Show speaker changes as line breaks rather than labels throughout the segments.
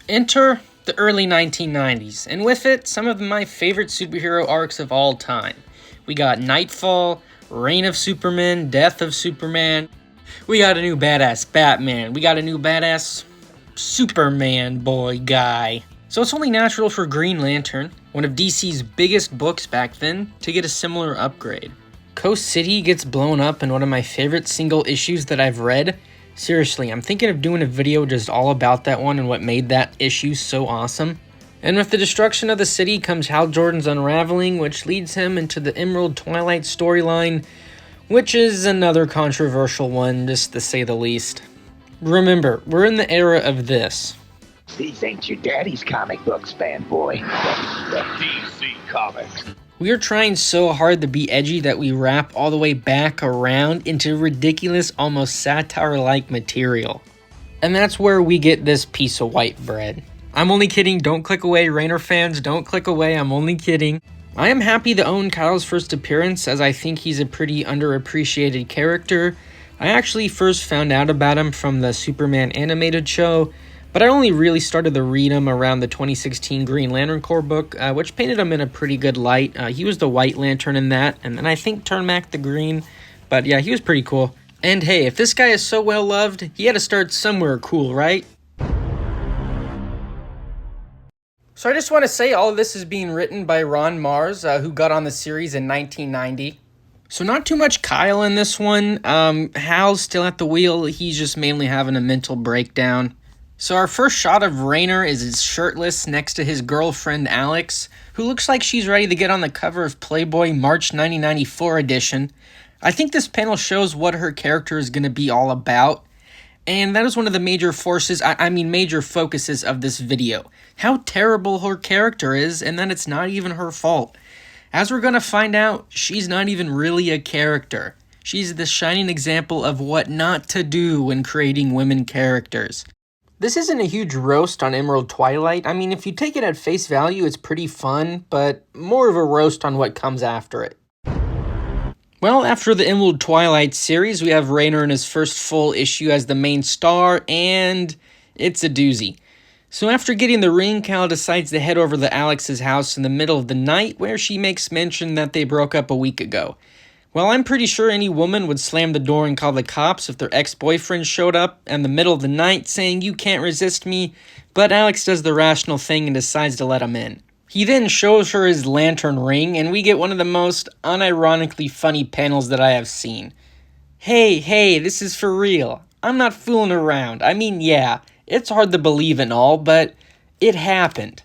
Enter the early 1990s, and with it, some of my favorite superhero arcs of all time. We got Nightfall, Reign of Superman, Death of Superman. We got a new badass Batman. We got a new badass Superman boy guy. So it's only natural for Green Lantern, one of DC's biggest books back then, to get a similar upgrade. Coast City gets blown up in one of my favorite single issues that I've read. Seriously, I'm thinking of doing a video just all about that one and what made that issue so awesome. And with the destruction of the city comes Hal Jordan's unraveling, which leads him into the Emerald Twilight storyline, which is another controversial one, just to say the least. Remember, we're in the era of this.
These ain't your daddy's comic books, fanboy. The DC Comics.
We are trying so hard to be edgy that we wrap all the way back around into ridiculous, almost satire-like material. And that's where we get this piece of white bread. I'm only kidding, don't click away, Rayner fans, don't click away, I'm only kidding. I am happy to own Kyle's first appearance, as I think he's a pretty underappreciated character. I actually first found out about him from the Superman animated show, but I only really started to read him around the 2016 Green Lantern Corps book, which painted him in a pretty good light. He was the White Lantern in that, and then I think turned back the green. But yeah, he was pretty cool. And hey, if this guy is so well loved, he had to start somewhere cool, right? So I just want to say all of this is being written by Marz, who got on the series in 1990. So not too much Kyle in this one. Hal's still at the wheel. He's just mainly having a mental breakdown. So our first shot of Rayner is shirtless next to his girlfriend Alex, who looks like she's ready to get on the cover of Playboy March 1994 edition. I think this panel shows what her character is going to be all about, and that is one of the major major focuses of this video. How terrible her character is, and that it's not even her fault. As we're going to find out, she's not even really a character. She's the shining example of what not to do when creating women characters. This isn't a huge roast on Emerald Twilight. I mean, if you take it at face value, it's pretty fun, but more of a roast on what comes after it. Well, after the Emerald Twilight series, we have Rayner in his first full issue as the main star, and it's a doozy. So after getting the ring, Cal decides to head over to Alex's house in the middle of the night, where she makes mention that they broke up a week ago. Well, I'm pretty sure any woman would slam the door and call the cops if their ex-boyfriend showed up in the middle of the night saying, "You can't resist me," but Alex does the rational thing and decides to let him in. He then shows her his lantern ring, and we get one of the most unironically funny panels that I have seen. Hey, this is for real. I'm not fooling around. I mean, yeah, it's hard to believe and all, but it happened.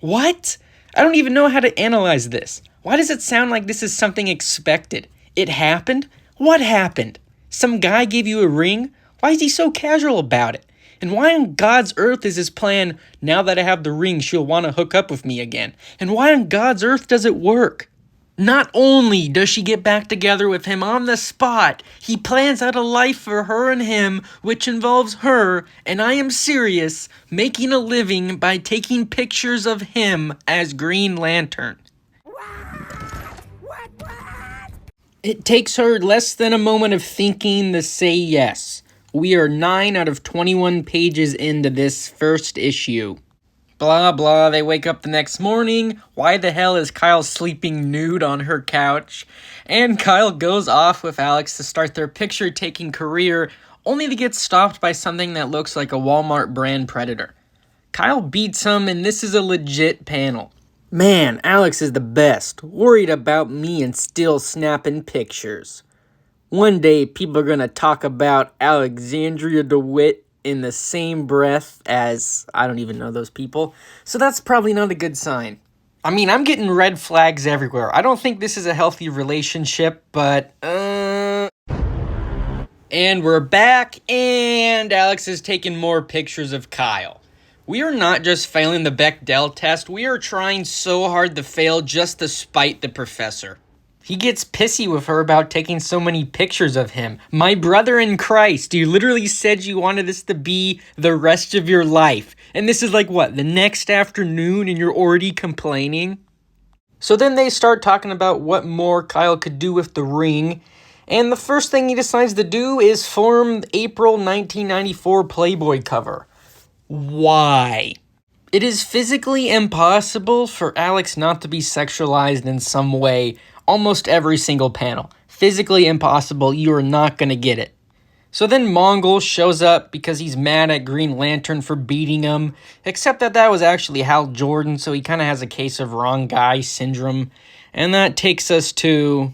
What? I don't even know how to analyze this. Why does it sound like this is something expected? It happened? What happened? Some guy gave you a ring? Why is he so casual about it? And why on God's earth is his plan, now that I have the ring, she'll want to hook up with me again? And why on God's earth does it work? Not only does she get back together with him on the spot, he plans out a life for her and him, which involves her, and I am serious, making a living by taking pictures of him as Green Lantern. It takes her less than a moment of thinking to say yes. We are 9 out of 21 pages into this first issue. Blah blah, they wake up the next morning. Why the hell is Kyle sleeping nude on her couch? And Kyle goes off with Alex to start their picture-taking career, only to get stopped by something that looks like a Walmart brand predator. Kyle beats him, and this is a legit panel. Man, Alex is the best, worried about me and still snapping pictures. One day, people are gonna talk about Alexandria DeWitt in the same breath as, I don't even know those people, so that's probably not a good sign. I mean, I'm getting red flags everywhere. I don't think this is a healthy relationship, but, And we're back, and Alex is taking more pictures of Kyle. We are not just failing the Bechdel test, we are trying so hard to fail just to spite the professor. He gets pissy with her about taking so many pictures of him. My brother in Christ, you literally said you wanted this to be the rest of your life. And this is like, what, the next afternoon and you're already complaining? So then they start talking about what more Kyle could do with the ring. And the first thing he decides to do is form April 1994 Playboy cover. Why? It is physically impossible for Alex not to be sexualized in some way almost every single panel. Physically impossible, you are not going to get it. So then Mongol shows up because he's mad at Green Lantern for beating him, except that was actually Hal Jordan, so he kind of has a case of wrong guy syndrome. And that takes us to...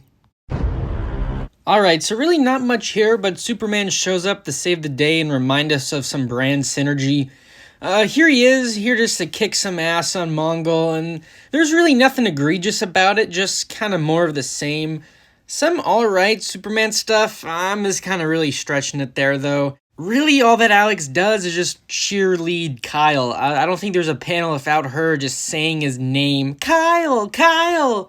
Alright, so really not much here, but Superman shows up to save the day and remind us of some brand synergy. Here he is, here just to kick some ass on Mongol, and there's really nothing egregious about it, just kind of more of the same. Some alright Superman stuff, I'm just kind of really stretching it there though. Really all that Alex does is just cheerlead Kyle. I don't think there's a panel without her just saying his name. Kyle! Kyle!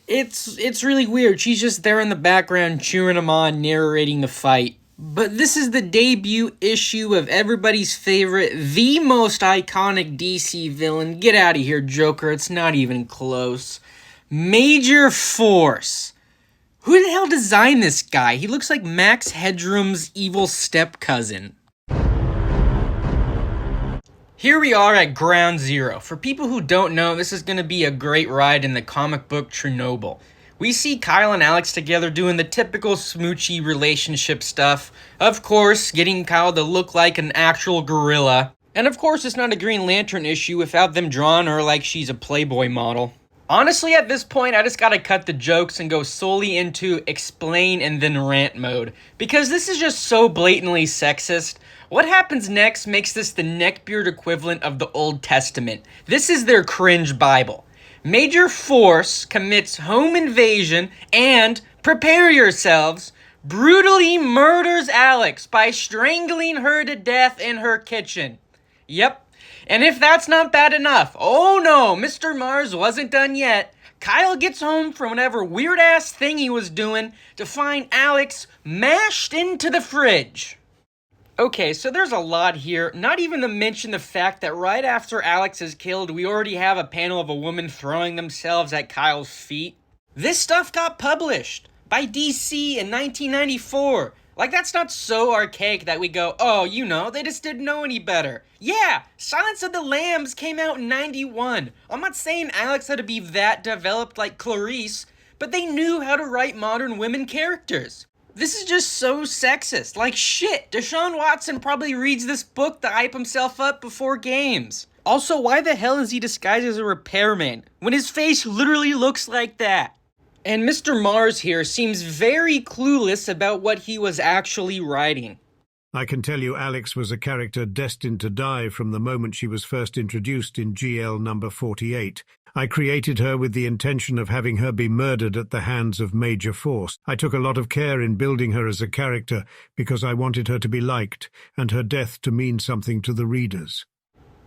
It's really weird, she's just there in the background cheering him on, narrating the fight. But this is the debut issue of everybody's favorite, the most iconic DC villain. Get out of here, Joker. It's not even close. Major Force. Who the hell designed this guy? He looks like Max Headroom's evil step-cousin. Here we are at Ground Zero. For people who don't know, this is going to be a great ride in the comic book Chernobyl. We see Kyle and Alex together doing the typical smoochy relationship stuff. Of course, getting Kyle to look like an actual gorilla. And of course, it's not a Green Lantern issue without them drawing her like she's a Playboy model. Honestly, at this point, I just gotta cut the jokes and go solely into explain and then rant mode. Because this is just so blatantly sexist. What happens next makes this the neckbeard equivalent of the Old Testament. This is their cringe Bible. Major Force commits home invasion and, prepare yourselves, brutally murders Alex by strangling her to death in her kitchen. Yep. And if that's not bad enough, oh no, Mr. Marz wasn't done yet. Kyle gets home from whatever weird-ass thing he was doing to find Alex mashed into the fridge. Okay, so there's a lot here, not even to mention the fact that right after Alex is killed, we already have a panel of a woman throwing themselves at Kyle's feet. This stuff got published by DC in 1994. Like, that's not so archaic that we go, oh, you know, they just didn't know any better. Yeah, Silence of the Lambs came out in 91. I'm not saying Alex had to be that developed like Clarice, but they knew how to write modern women characters. This is just so sexist. Like shit, Deshaun Watson probably reads this book to hype himself up before games. Also, why the hell is he disguised as a repairman when his face literally looks like that? And Mr. Marz here seems very clueless about what he was actually writing.
I can tell you Alex was a character destined to die from the moment she was first introduced in GL number 48. I created her with the intention of having her be murdered at the hands of Major Force. I took a lot of care in building her as a character because I wanted her to be liked and her death to mean something to the readers.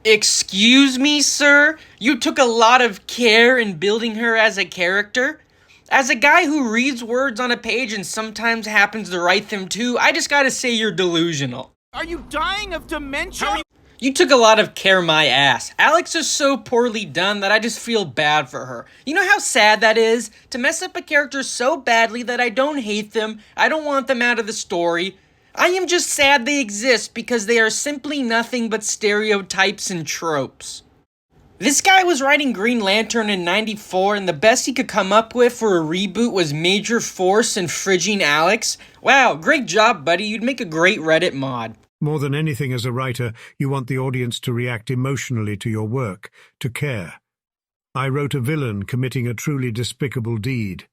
Excuse me, sir? You took a lot of care in building her as a character? As a guy who reads words on a page and sometimes happens to write them too, I just gotta say you're delusional.
Are you dying of dementia?
You took a lot of care, my ass. Alex is so poorly done that I just feel bad for her. You know how sad that is? To mess up a character so badly that I don't hate them, I don't want them out of the story. I am just sad they exist because they are simply nothing but stereotypes and tropes. This guy was writing Green Lantern in 94 and the best he could come up with for a reboot was Major Force and fridging Alex. Wow, great job, buddy. You'd make a great Reddit mod.
More than anything as a writer, you want the audience to react emotionally to your work, to care. I wrote a villain committing a truly despicable deed.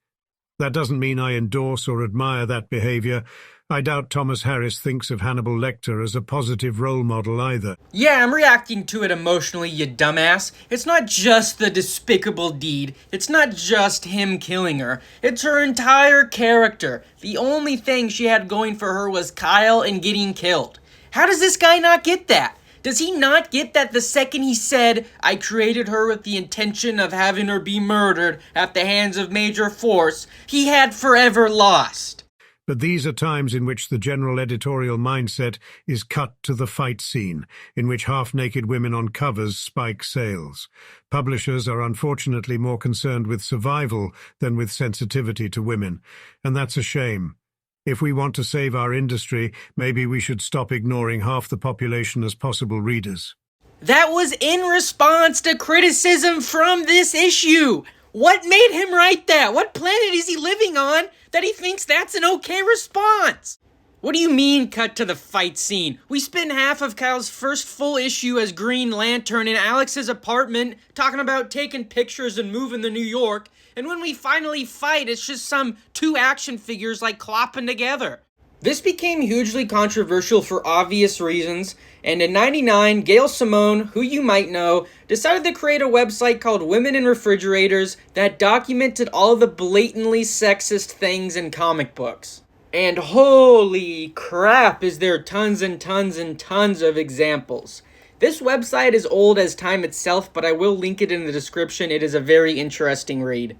That doesn't mean I endorse or admire that behavior. I doubt Thomas Harris thinks of Hannibal Lecter as a positive role model either.
Yeah, I'm reacting to it emotionally, you dumbass. It's not just the despicable deed. It's not just him killing her. It's her entire character. The only thing she had going for her was Kyle and getting killed. How does this guy not get that? Does he not get that the second he said, I created her with the intention of having her be murdered at the hands of Major Force, he had forever lost?
But these are times in which the general editorial mindset is cut to the fight scene, in which half-naked women on covers spike sales. Publishers are unfortunately more concerned with survival than with sensitivity to women, and that's a shame. If we want to save our industry, maybe we should stop ignoring half the population as possible readers.
That was in response to criticism from this issue. What made him write that? What planet is he living on that he thinks that's an okay response? What do you mean, cut to the fight scene? We spend half of Kyle's first full issue as Green Lantern in Alex's apartment talking about taking pictures and moving to New York, and when we finally fight, it's just some two action figures like clopping together. This became hugely controversial for obvious reasons, and in '99, Gail Simone, who you might know, decided to create a website called Women in Refrigerators that documented all the blatantly sexist things in comic books. And holy crap, is there tons and tons and tons of examples. This website is old as time itself, but I will link it in the description. It is a very interesting read.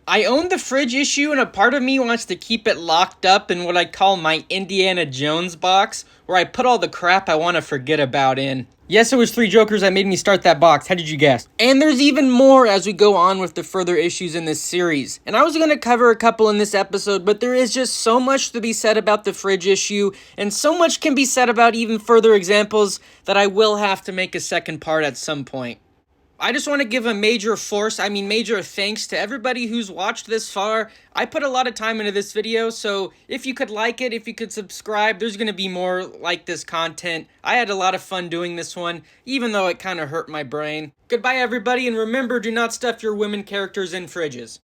I own the Fridge issue, and a part of me wants to keep it locked up in what I call my Indiana Jones box, where I put all the crap I want to forget about in. Yes, it was 3 Jokers that made me start that box. How did you guess? And there's even more as we go on with the further issues in this series. And I was going to cover a couple in this episode, but there is just so much to be said about the Fridge issue, and so much can be said about even further examples that I will have to make a second part at some point. I just want to give a major thanks to everybody who's watched this far. I put a lot of time into this video, so if you could like it, if you could subscribe, there's going to be more like this content. I had a lot of fun doing this one, even though it kind of hurt my brain. Goodbye, everybody, and remember, do not stuff your women characters in fridges.